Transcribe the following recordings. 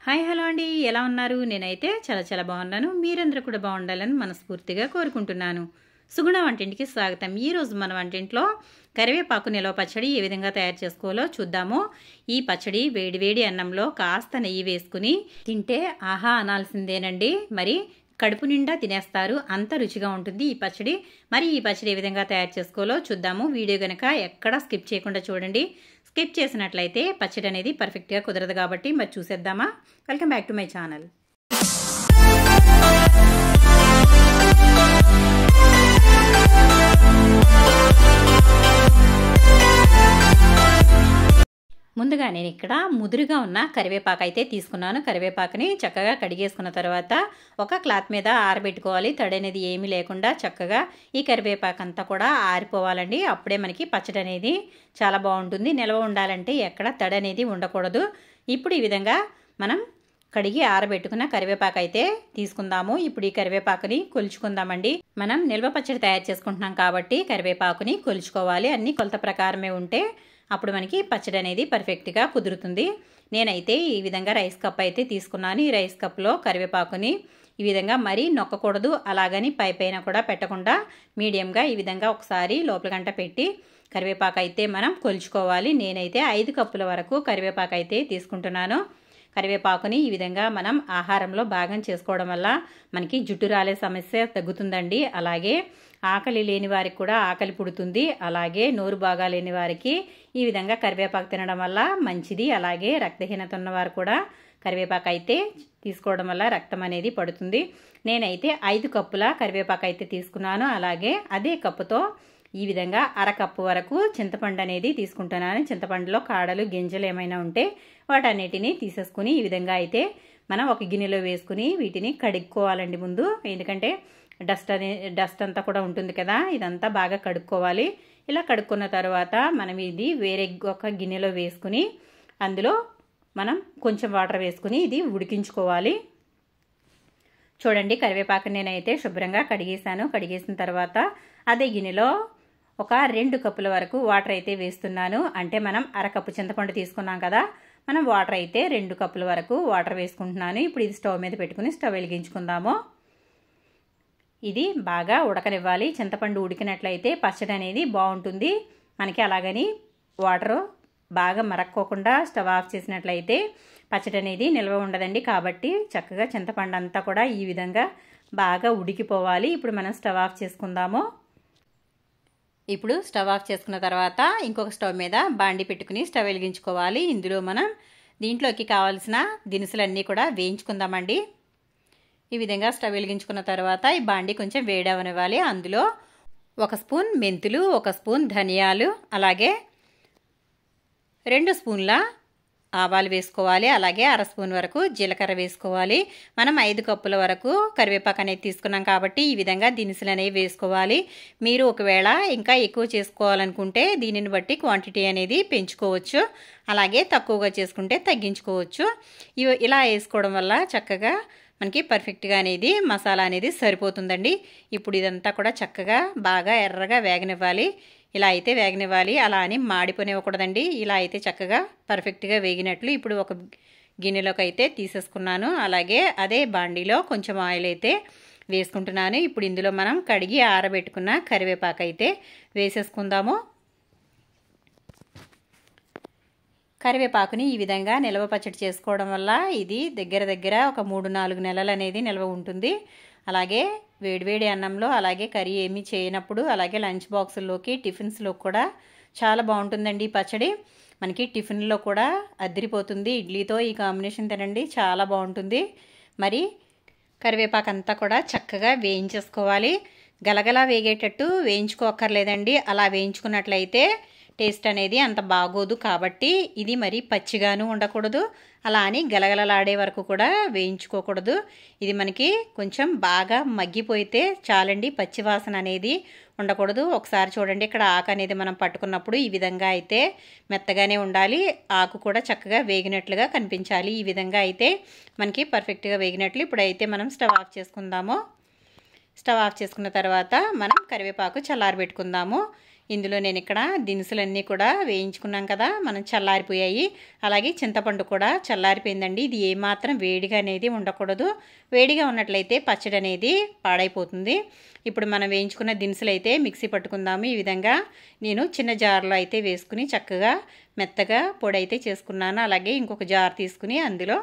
Hi hello అండి, ఎలా ఉన్నారు? నేనైతే చాలా బాగున్నాను. మీరందరూ కూడా బాగుండాలని మనస్ఫూర్తిగా కోరుకుంటున్నాను. సుగుణ వంటింటికి స్వాగతం. ఈరోజు మన వంటింట్లో కరివేపాకు నిలవ పచ్చడి ఏ విధంగా తయారు చేసుకోవాలో చూద్దాము. ఈ పచ్చడి వేడివేడి అన్నంలో కాస్త నెయ్యి వేసుకుని తింటే ఆహా అనాల్సిందేనండి. మరి కడుపు నిండా తినేస్తారు, అంత రుచిగా ఉంటుంది ఈ పచ్చడి. మరి ఈ పచ్చడి ఏ విధంగా తయారు చేసుకోవాలో చూద్దాము. వీడియో కనుక ఎక్కడా స్కిప్ చేయకుండా చూడండి. స్కిప్ చేసినట్లయితే పచ్చడి అనేది పర్ఫెక్ట్గా కుదరదు కాబట్టి మరి చూసేద్దామా. Welcome back to my channel. ముందుగా నేను ఇక్కడ ముదురుగా ఉన్న కరివేపాకు అయితే తీసుకున్నాను. కరివేపాకుని చక్కగా కడిగేసుకున్న తర్వాత ఒక క్లాత్ మీద ఆరబెట్టుకోవాలి. తడి అనేది ఏమీ లేకుండా చక్కగా ఈ కరివేపాకు అంతా కూడా ఆరిపోవాలండి. అప్పుడే మనకి పచ్చడి అనేది చాలా బాగుంటుంది. నిల్వ ఉండాలంటే ఎక్కడ తడి అనేది ఉండకూడదు. ఇప్పుడు ఈ విధంగా మనం కడిగి ఆరబెట్టుకున్న కరివేపాకు అయితే తీసుకుందాము. ఇప్పుడు ఈ కరివేపాకుని కొలుచుకుందామండి. మనం నిల్వ పచ్చడి తయారు చేసుకుంటున్నాం కాబట్టి కరివేపాకుని కొలుచుకోవాలి. అన్ని కొలత ప్రకారమే ఉంటే అప్పుడు మనకి పచ్చడి అనేది పర్ఫెక్ట్గా కుదురుతుంది. నేనైతే ఈ విధంగా రైస్ కప్ అయితే తీసుకున్నాను. ఈ రైస్ కప్లో కరివేపాకుని ఈ విధంగా మరీ నొక్కకూడదు, అలాగని పైన కూడా పెట్టకుండా మీడియంగా ఈ విధంగా ఒకసారి లోపల గంట పెట్టి కరివేపాకు అయితే మనం కొలుచుకోవాలి. నేనైతే 5 కప్పుల వరకు కరివేపాకు అయితే తీసుకుంటున్నాను. కరివేపాకుని ఈ విధంగా మనం ఆహారంలో భాగం చేసుకోవడం వల్ల మనకి జుట్టు రాలే సమస్య తగ్గుతుందండి. అలాగే ఆకలి లేని వారికి కూడా ఆకలి పుడుతుంది. అలాగే నోరు బాగా లేని వారికి ఈ విధంగా కరివేపాకు తినడం వల్ల మంచిది. అలాగే రక్తహీనత ఉన్నవారు కూడా కరివేపాకు అయితే తీసుకోవడం వల్ల రక్తం అనేది పడుతుంది. నేనైతే 5 కప్పుల కరివేపాకు అయితే తీసుకున్నాను. అలాగే అదే కప్పుతో ఈ విధంగా అరకప్పు వరకు చింతపండు అనేది తీసుకుంటున్నాను. చింతపండులో కాడలు గింజలు ఏమైనా ఉంటే వాటన్నిటిని తీసేసుకుని ఈ విధంగా మనం ఒక గిన్నెలో వేసుకుని వీటిని కడుక్కోవాలండి ముందు. ఎందుకంటే డస్ట్ అంతా కూడా ఉంటుంది కదా, ఇదంతా బాగా కడుక్కోవాలి. ఇలా కడుక్కున్న తర్వాత మనం ఇది వేరే ఒక గిన్నెలో వేసుకుని అందులో మనం కొంచెం వాటర్ వేసుకుని ఇది ఉడికించుకోవాలి. చూడండి, కరివేపాకు నేనైతే శుభ్రంగా కడిగేసాను. కడిగేసిన తర్వాత అదే గిన్నెలో ఒక 2 కప్పుల వరకు వాటర్ అయితే వేస్తున్నాను. అంటే మనం అరకప్పు చింతపండు తీసుకున్నాం కదా, మనం వాటర్ అయితే 2 కప్పుల వరకు వాటర్ వేసుకుంటున్నాను. ఇప్పుడు ఇది స్టవ్ మీద పెట్టుకుని స్టవ్ వెలిగించుకుందాము. ఇది బాగా ఉడకనివ్వాలి. చింతపండు ఉడికినట్లయితే పచ్చడి అనేది బాగుంటుంది మనకి. అలాగని వాటర్ బాగా మరక్కోకుండా స్టవ్ ఆఫ్ చేసినట్లయితే పచ్చడి అనేది నిల్వ ఉండదండి. కాబట్టి చక్కగా చింతపండు అంతా కూడా ఈ విధంగా బాగా ఉడికిపోవాలి. ఇప్పుడు మనం స్టవ్ ఆఫ్ చేసుకుందాము. ఇప్పుడు స్టవ్ ఆఫ్ చేసుకున్న తర్వాత ఇంకొక స్టవ్ మీద బాండి పెట్టుకుని స్టవ్ వెలిగించుకోవాలి. ఇందులో మనం దీంట్లోకి కావాల్సిన దినుసులన్నీ కూడా వేయించుకుందామండి. ఈ విధంగా స్టవ్ వెలిగించుకున్న తర్వాత ఈ బాండి కొంచెం వేడవనివ్వాలి. అందులో 1 స్పూన్ మెంతులు, 1 స్పూన్ ధనియాలు, అలాగే 2 స్పూన్ల ఆవాలు వేసుకోవాలి. అలాగే అర స్పూన్ వరకు జీలకర్ర వేసుకోవాలి. మనం 5 కప్పుల వరకు కరివేపాకు అనేది తీసుకున్నాం కాబట్టి ఈ విధంగా దినుసులు అనేవి వేసుకోవాలి. మీరు ఒకవేళ ఇంకా ఎక్కువ చేసుకోవాలనుకుంటే దీనిని బట్టి క్వాంటిటీ అనేది పెంచుకోవచ్చు. అలాగే తక్కువగా చేసుకుంటే తగ్గించుకోవచ్చు. ఇలా వేసుకోవడం వల్ల చక్కగా మనకి పర్ఫెక్ట్గా అనేది మసాలా అనేది సరిపోతుందండి. ఇప్పుడు ఇదంతా కూడా చక్కగా బాగా ఎర్రగా వేగనివ్వాలి. ఇలా అయితే వేగనివ్వాలి, అలా అని మాడిపోనివ్వకూడదండి. ఇలా అయితే చక్కగా పర్ఫెక్ట్గా వేగినట్లు. ఇప్పుడు ఒక గిన్నెలోకి అయితే తీసేసుకున్నాను. అలాగే అదే బాండీలో కొంచెం ఆయిల్ అయితే వేసుకుంటున్నాను. ఇప్పుడు ఇందులో మనం కడిగి ఆరబెట్టుకున్న కరివేపాకు అయితే వేసేసుకుందాము. కరివేపాకుని ఈ విధంగా నిల్వ పచ్చడి చేసుకోవడం వల్ల ఇది దగ్గర ఒక 3-4 నెలలు అనేది నిల్వ ఉంటుంది. అలాగే వేడివేడి అన్నంలో, అలాగే కర్రీ ఏమీ చేయనప్పుడు, అలాగే లంచ్ బాక్సుల్లోకి టిఫిన్స్లో కూడా చాలా బాగుంటుందండి ఈ పచ్చడి. మనకి టిఫిన్లో కూడా అదిరిపోతుంది. ఇడ్లీతో ఈ కాంబినేషన్ తినండి, చాలా బాగుంటుంది. మరి కరివేపాకు అంతా కూడా చక్కగా వేయించేసుకోవాలి. గలగలా వేగేటట్టు వేయించుకోక్కర్లేదండి. అలా వేయించుకున్నట్లయితే టేస్ట్ అనేది అంత బాగోదు. కాబట్టి ఇది మరి పచ్చిగాను ఉండకూడదు, అలా అని గలగలలాడే వరకు కూడా వేయించుకోకూడదు. ఇది మనకి కొంచెం బాగా మగ్గిపోయితే చాలండి, పచ్చి వాసన అనేది ఉండకూడదు. ఒకసారి చూడండి, ఇక్కడ ఆకు అనేది మనం పట్టుకున్నప్పుడు ఈ విధంగా అయితే మెత్తగానే ఉండాలి. ఆకు కూడా చక్కగా వేగినట్లుగా కనిపించాలి. ఈ విధంగా అయితే మనకి పర్ఫెక్ట్గా వేగినట్లు. ఇప్పుడైతే మనం స్టవ్ ఆఫ్ చేసుకుందాము. స్టవ్ ఆఫ్ చేసుకున్న తర్వాత మనం కరివేపాకు చల్లారబెట్టుకుందాము. ఇందులో నేను ఇక్కడ దినుసులన్నీ కూడా వేయించుకున్నాం కదా, మనం చల్లారిపోయాయి. అలాగే చింతపండు కూడా చల్లారిపోయిందండి. ఇది ఏమాత్రం వేడిగా అనేది ఉండకూడదు. వేడిగా ఉన్నట్లయితే పచ్చడి అనేది పాడైపోతుంది. ఇప్పుడు మనం వేయించుకున్న దినుసులు అయితే మిక్సీ పట్టుకుందాము. ఈ విధంగా నేను చిన్న జార్లో అయితే వేసుకుని చక్కగా మెత్తగా పొడి అయితే చేసుకున్నాను. అలాగే ఇంకొక జార్ తీసుకుని అందులో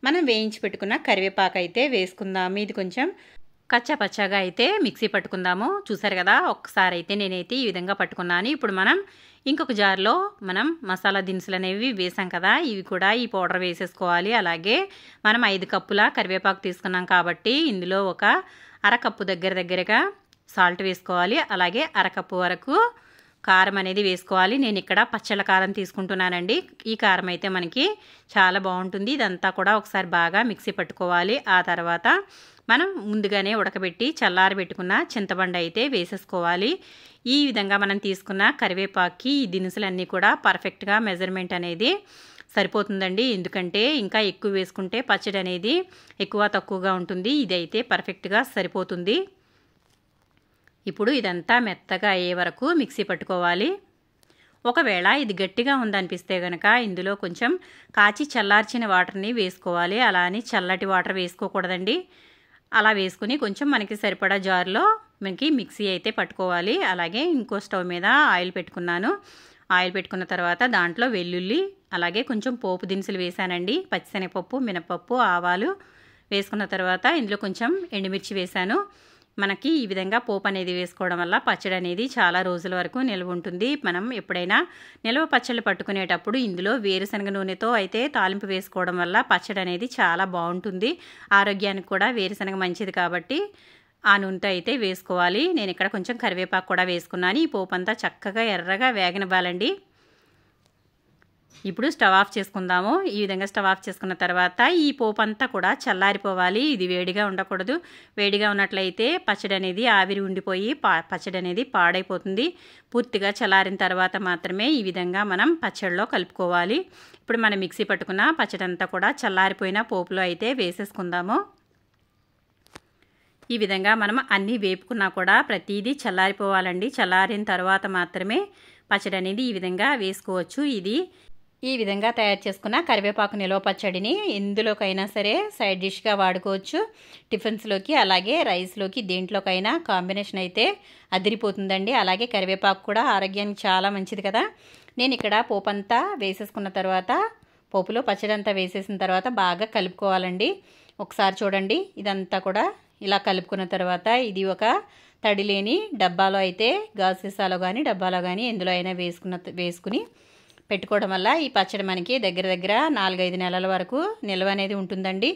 మనం వేయించి పెట్టుకున్న కరివేపాకు అయితే వేసుకుందాము. ఇది కొంచెం కచ్చా పచ్చాగా అయితే మిక్సీ పట్టుకుందాము. చూసారు కదా, ఒక్కసారి అయితే నేనైతే ఈ విధంగా పట్టుకున్నాను. ఇప్పుడు మనం ఇంకొక జార్లో మనం మసాలా దినుసులు అనేవి వేసాం కదా, ఇవి కూడా ఈ పౌడర్ వేసేసుకోవాలి. అలాగే మనం 5 కప్పుల కరివేపాకు తీసుకున్నాం కాబట్టి ఇందులో ఒక అరకప్పు దగ్గరగా సాల్ట్ వేసుకోవాలి. అలాగే అరకప్పు వరకు కారం అనేది వేసుకోవాలి. నేను ఇక్కడ పచ్చళ్ళ కారం తీసుకుంటున్నానండి. ఈ కారం అయితే మనకి చాలా బాగుంటుంది. ఇదంతా కూడా ఒకసారి బాగా మిక్సీ పట్టుకోవాలి. ఆ తర్వాత మనం ముందుగానే ఉడకబెట్టి చల్లారబెట్టుకున్న చింతపండు అయితే వేసేసుకోవాలి. ఈ విధంగా మనం తీసుకున్న కరివేపాకుకి ఈ దినుసులన్నీ కూడా పర్ఫెక్ట్గా మెజర్మెంట్ అనేది సరిపోతుందండి. ఎందుకంటే ఇంకా ఎక్కువ వేసుకుంటే పచ్చడి అనేది ఎక్కువ తక్కువగా ఉంటుంది. ఇదైతే పర్ఫెక్ట్గా సరిపోతుంది. ఇప్పుడు ఇదంతా మెత్తగా అయ్యే వరకు మిక్సీ పట్టుకోవాలి. ఒకవేళ ఇది గట్టిగా ఉందనిపిస్తే కనుక ఇందులో కొంచెం కాచి చల్లార్చిన వాటర్ని వేసుకోవాలి. అలా అని చల్లటి వాటర్ వేసుకోకూడదండి. అలా వేసుకుని కొంచెం మనకి సరిపడా జార్లో మనకి మిక్సీ అయితే పట్టుకోవాలి. అలాగే ఇంకో స్టవ్ మీద ఆయిల్ పెట్టుకున్నాను. ఆయిల్ పెట్టుకున్న తర్వాత దాంట్లో వెల్లుల్లి అలాగే కొంచెం పోపు దినుసులు వేసానండి. పచ్చిశనగపప్పు, మినపప్పు, ఆవాలు వేసుకున్న తర్వాత ఇందులో కొంచెం ఎండుమిర్చి వేసాను. మనకి ఈ విధంగా పోపు అనేది వేసుకోవడం వల్ల పచ్చడి అనేది చాలా రోజుల వరకు నిల్వ ఉంటుంది. మనం ఎప్పుడైనా నిల్వ పచ్చళ్ళు పట్టుకునేటప్పుడు ఇందులో వేరుశనగ నూనెతో అయితే తాలింపు వేసుకోవడం వల్ల పచ్చడి అనేది చాలా బాగుంటుంది. ఆరోగ్యానికి కూడా వేరుశనగ మంచిది కాబట్టి ఆ నూనెతో అయితే వేసుకోవాలి. నేను ఇక్కడ కొంచెం కరివేపాకు కూడా వేసుకున్నాను. ఈ పోపు అంతా చక్కగా ఎర్రగా వేగనివ్వాలండి. ఇప్పుడు స్టవ్ ఆఫ్ చేసుకుందాము. ఈ విధంగా స్టవ్ ఆఫ్ చేసుకున్న తర్వాత ఈ పోపు అంతా కూడా చల్లారిపోవాలి. ఇది వేడిగా ఉండకూడదు. వేడిగా ఉన్నట్లయితే పచ్చడి అనేది ఆవిరి ఉండిపోయి పచ్చడి అనేది పాడైపోతుంది. పూర్తిగా చల్లారిన తర్వాత మాత్రమే ఈ విధంగా మనం పచ్చడిలో కలుపుకోవాలి. ఇప్పుడు మనం మిక్సీ పట్టుకున్న పచ్చడి అంతా కూడా చల్లారిపోయిన పోపులో అయితే వేసేసుకుందాము. ఈ విధంగా మనం అన్నీ వేపుకున్నా కూడా ప్రతిదీ చల్లారిపోవాలండి. చల్లారిన తర్వాత మాత్రమే పచ్చడి అనేది ఈ విధంగా వేసుకోవచ్చు. ఈ విధంగా తయారు చేసుకున్న కరివేపాకు నిల్వ పచ్చడిని ఎందులోకైనా సరే సైడ్ డిష్గా వాడుకోవచ్చు. టిఫిన్స్లోకి అలాగే రైస్లోకి దేంట్లోకైనా కాంబినేషన్ అయితే అదిరిపోతుందండి. అలాగే కరివేపాకు కూడా ఆరోగ్యానికి చాలా మంచిది కదా. నేను ఇక్కడ పోపు అంతా వేసేసుకున్న తర్వాత పోపులో పచ్చడి అంతా వేసేసిన తర్వాత బాగా కలుపుకోవాలండి. ఒకసారి చూడండి, ఇదంతా కూడా ఇలా కలుపుకున్న తర్వాత ఇది ఒక తడి లేని డబ్బాలో అయితే గాజు సీసాలో కానీ డబ్బాలో కానీ ఎందులో అయినా వేసుకుని పెట్టుకోవడం వల్ల ఈ పచ్చడి మనకి దగ్గర 4-5 నెలల వరకు నిల్వ అనేది ఉంటుందండి.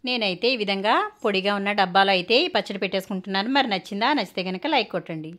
నేనైతే ఈ విధంగా పొడిగా ఉన్న డబ్బాలో అయితే ఈ పచ్చడి పెట్టేసుకుంటున్నాను. మరి నచ్చిందా? నచ్చితే కనుక లైక్ కొట్టండి.